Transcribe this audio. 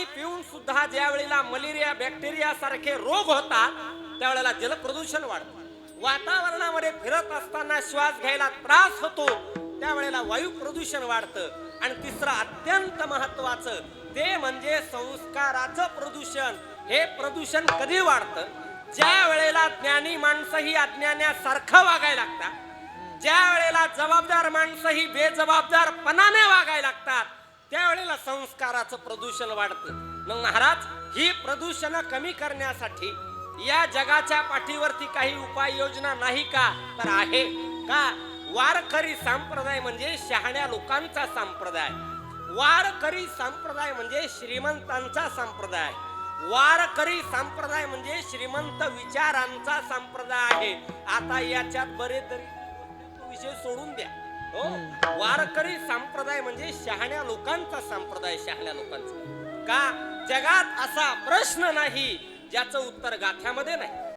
पाणी पिऊन सुद्धा ज्या वेळेला मलेरिया बॅक्टेरिया सारखे रोग होतात त्यावेळेला जलप्रदूषण वाढतं. वातावरणामध्ये फिरत असताना श्वास घ्यायला त्रास होतो त्यावेळेला वायू प्रदूषण वाढतं. आणि तिसरं अत्यंत महत्वाचं ते म्हणजे संस्काराचं प्रदूषण. हे प्रदूषण कधी वाढतं? ज्या वेळेला ज्ञानी माणसं ही अज्ञानासारखं वागायला लागतात, ज्या वेळेला जबाबदार माणसं ही बेजबाबदारपणाने वागायला लागतात त्यावेळेला संस्काराचं प्रदूषण वाढतं. मग महाराज, ही प्रदूषण कमी करण्यासाठी या जगाच्या पाठीवरती काही उपाययोजना नाही का? तर आहे. का? वारकरी संप्रदाय म्हणजे शहाण्या लोकांचा संप्रदाय. वारकरी संप्रदाय म्हणजे श्रीमंतांचा संप्रदाय. वारकरी संप्रदाय म्हणजे श्रीमंत विचारांचा संप्रदाय आहे. आता याच्यात बरेच विषय सोडून द्या. हो, वारकरी संप्रदाय म्हणजे शहाण्या लोकांचा संप्रदाय. शहाण्या लोकांचा का? जगात असा प्रश्न नाही ज्याचं उत्तर गाथ्यामध्ये नाही.